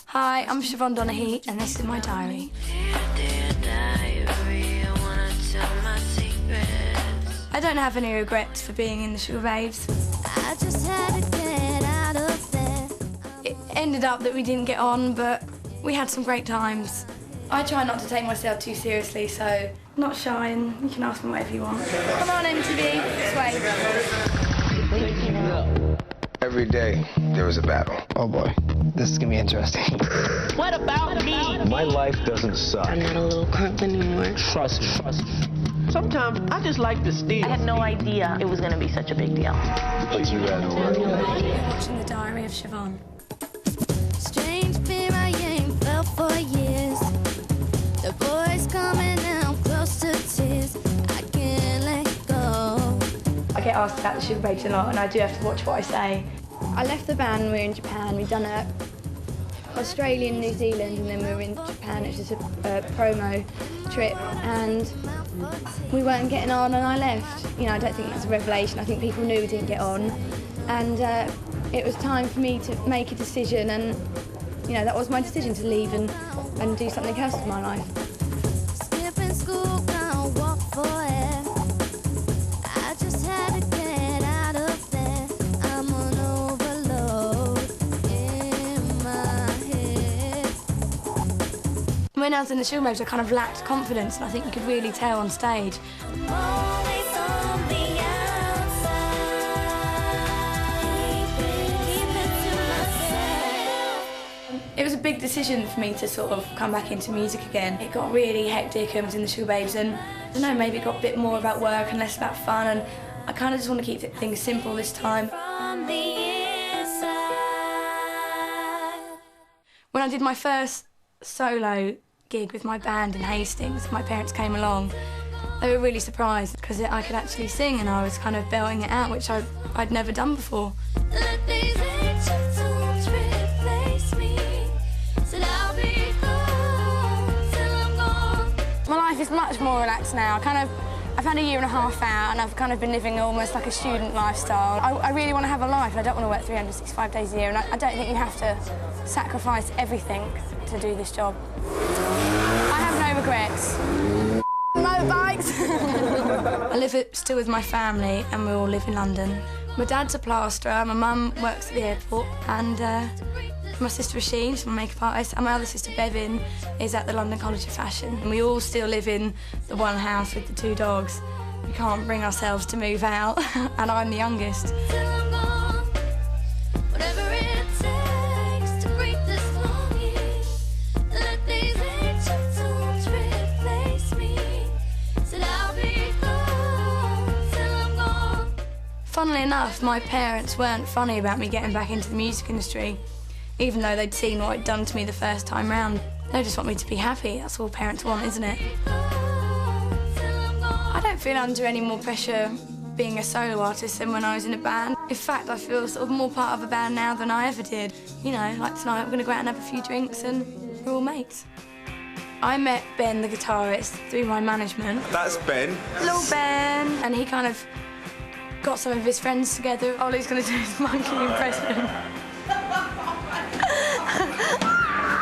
Hi, I'm Siobhan Donaghy, and this is my diary. I don't have any regrets for being in the Sugar Babes. I just had to get out of there. It ended up that we didn't get on, but we had some great times. I try not to take myself too seriously, so not shy, and you can ask me whatever you want. Come on, MTV, this way. Every day, there was a battle. Oh boy, this is gonna be interesting. What about me? My life doesn't suck. I'm not a little crunk anymore. Trust. Sometimes I just like to steal. I had no idea it was going to be such a big deal. But you had no idea. You're watching the diary of Siobhan. Strange fear I ain't felt for years. The boys coming out close to tears. I can't let go. I get asked about the Sugar Babes a lot, and I do have to watch what I say. I left the band when we were in Japan. We'd done Australia and New Zealand, and then we were in Japan. It was just a promo trip, and we weren't getting on, and I left. You know, I don't think that's a revelation. I think people knew we didn't get on, and it was time for me to make a decision, and you know, that was my decision to leave and do something else with my life. Skipping school, can't walk for air. I just had to get out of there. I'm on overload in my head. When I was in the Sugar Babes, I kind of lacked confidence, and I think you could really tell on stage. I'm always on the outside. Keep it to myself. It was a big decision for me to sort of come back into music again. It got really hectic when I was in the Sugar Babes, and I don't know, maybe it got a bit more about work and less about fun, and I kind of just want to keep things simple this time. From the inside. When I did my first solo gig with my band in Hastings, my parents came along. They were really surprised because I could actually sing, and I was kind of belting it out, which I'd never done before. Let these ancient tunes replace me. Said I'll be gone till I'm gone. My life is much more relaxed now. I've had a year and a half out, and I've kind of been living almost like a student lifestyle. I really want to have a life. I don't want to work 365 days a year, and I don't think you have to sacrifice everything to do this job. I have no regrets. Motorbikes! I live still with my family, and we all live in London. My dad's a plasterer, my mum works at the airport, and my sister Rasheen, she's my makeup artist, and my other sister Bevan is at the London College of Fashion. And we all still live in the one house with the 2 dogs. We can't bring ourselves to move out, and I'm the youngest. Till I'm gone. Whatever it takes to break this longing. Let these ancient tunes replace me. Said I'll be gone till I'm gone. Funnily enough, my parents weren't funny about me getting back into the music industry, even though they'd seen what it'd done to me the first time round. They just want me to be happy. That's all parents want, isn't it? I don't feel under any more pressure being a solo artist than when I was in a band. In fact, I feel sort of more part of a band now than I ever did. You know, like tonight, I'm going to go out and have a few drinks, and we're all mates. I met Ben, the guitarist, through my management. That's Ben. Hello, Ben. And he kind of got some of his friends together. Ollie's going to do his monkey impression.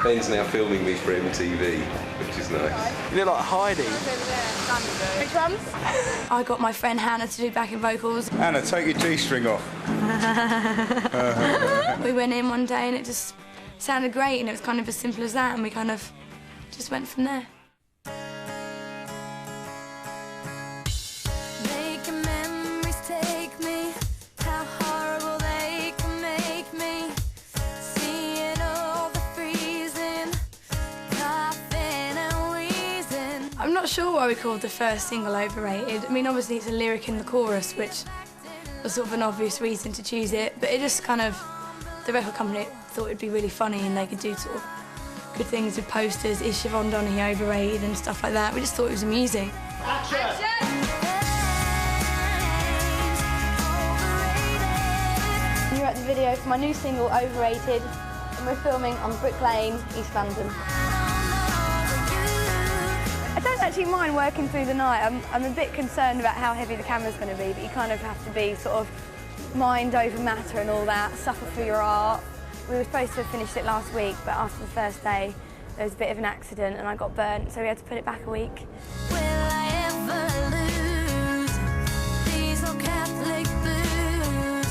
Ben's now filming me for MTV, which is nice. You look like Heidi. Which ones? I got my friend Hannah to do backing vocals. Anna, take your G-string off. We went in one day and it just sounded great, and it was kind of as simple as that, and we kind of just went from there. Making memories take me. How horrible they can make me. Seeing all the freezing, coughing and wheezing. I'm not sure why we called the first single Overrated. I mean, obviously it's a lyric in the chorus, which was sort of an obvious reason to choose it, but it just kind of, the record company thought it'd be really funny and they could do sort of good things with posters, is Siobhan Donaghy overrated and stuff like that. We just thought it was amusing. You're at the video for my new single, Overrated, and we're filming on Brick Lane, East London. I don't actually mind working through the night. I'm a bit concerned about how heavy the camera's going to be, but you kind of have to be sort of mind over matter and all that, suffer for your art. we were supposed to have finished it last week, but after the first day, there was a bit of an accident and I got burnt, so we had to put it back a week. Will I ever lose these old Catholic blues?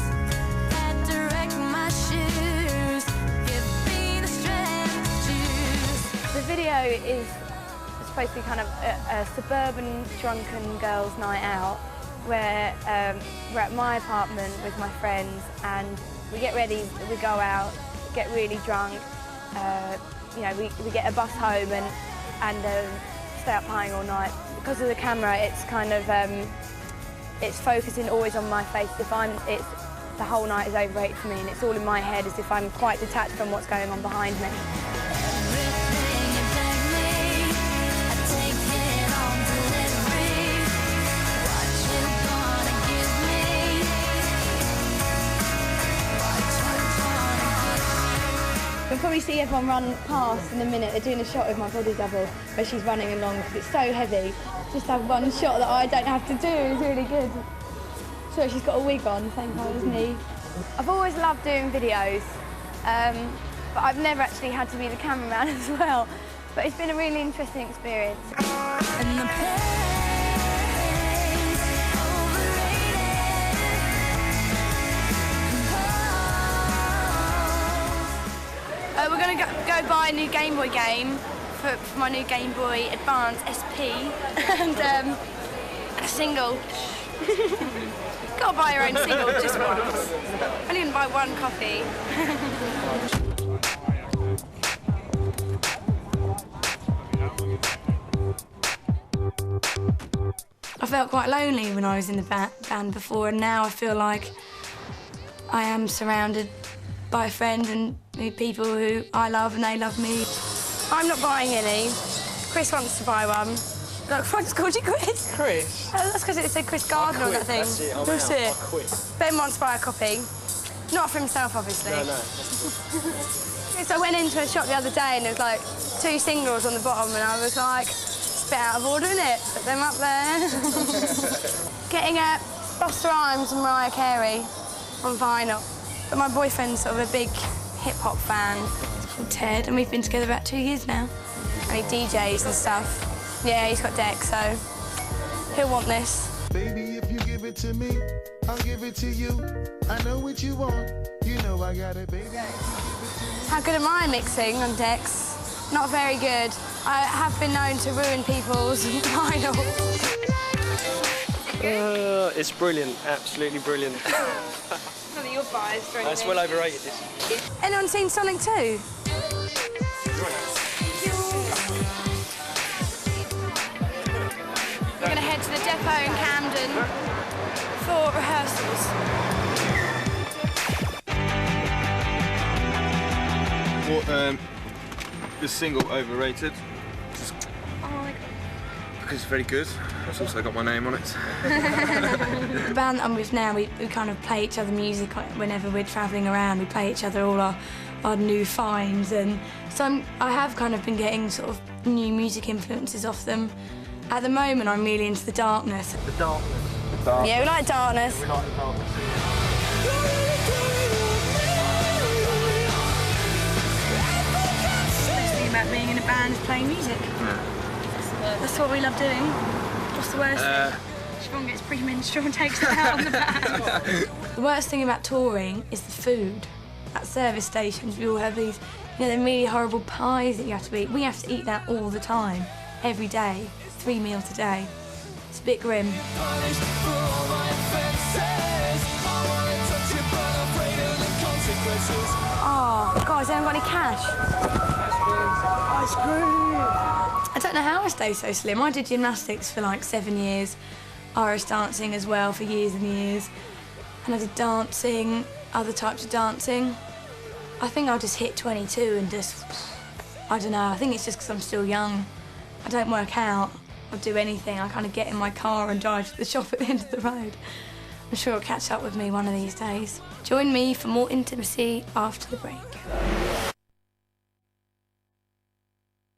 Had to wreck my shoes. Give me the strength to choose. The video is supposed to be kind of a suburban drunken girls' night out, where we're at my apartment with my friends and we get ready, we go out, get really drunk, you know, we get a bus home and stay up partying all night. Because of the camera, it's kind of, it's focusing always on my face. The whole night is overrated for me and it's all in my head as if I'm quite detached from what's going on behind me. You'll probably see everyone run past in a minute. They're doing a shot with my body double where she's running along because it's so heavy. Just have one shot that I don't have to do is really good. So she's got a wig on, same colour as me. I've always loved doing videos, but I've never actually had to be the cameraman as well. But it's been a really interesting experience. And the We're going to go buy a new Game Boy game for my new Game Boy Advance SP and a single. Gotta buy your own single just once. I'm only going to buy one copy. I felt quite lonely when I was in the band before, and now I feel like I am surrounded by friends and people who I love and they love me. I'm not buying any. Chris wants to buy one. Look, I just called you Chris. Chris? That's because it said Chris Gardner on that thing. That's it. I'll quit. Ben wants to buy a copy. Not for himself, obviously. No. So I went into a shop the other day and there was like 2 singles on the bottom and I was like, it's a bit out of order, isn't it? Put them up there. Getting a Busta Rhymes and Mariah Carey on vinyl. But my boyfriend's sort of a big hip-hop fan. It's called Ted, and we've been together about 2 years now. And he DJs and stuff. Yeah, he's got decks, so he'll want this. Baby, if you give it to me, I'll give it to you. I know what you want, you know I got it, baby. How good am I mixing on decks? Not very good. I have been known to ruin people's vinyl. It's brilliant, absolutely brilliant. Not that you're biased or anything. That's well overrated, this. Anyone seen Sonic 2? We're going to head to the depot in Camden for rehearsals. Well, the single overrated. Oh my God. Because it's very good. It's also got my name on it. The band that I'm with now, we kind of play each other music whenever we're travelling around. We play each other all our new finds, and so I have kind of been getting sort of new music influences off them. At the moment, I'm really into the darkness. The darkness. Yeah, we like darkness. We like the darkness. The best thing about being in a band is playing music. Yeah. That's what we love doing. What's the worst thing? Siobhan gets premenstrual and takes it out on the band. The worst thing about touring is the food. At service stations, we all have these, you know, them really horrible pies that you have to eat. We have to eat that all the time, every day, 3 meals a day. It's a bit grim. Oh, guys, anyone got any cash? Ice cream. I don't know how I stay so slim. I did gymnastics for like 7 years, Irish dancing as well for years and years, and I did dancing, other types of dancing. I think I'll just hit 22 and just, I don't know, I think it's just because I'm still young. I don't work out or do anything. I kind of get in my car and drive to the shop at the end of the road. I'm sure it'll catch up with me one of these days. Join me for more intimacy after the break.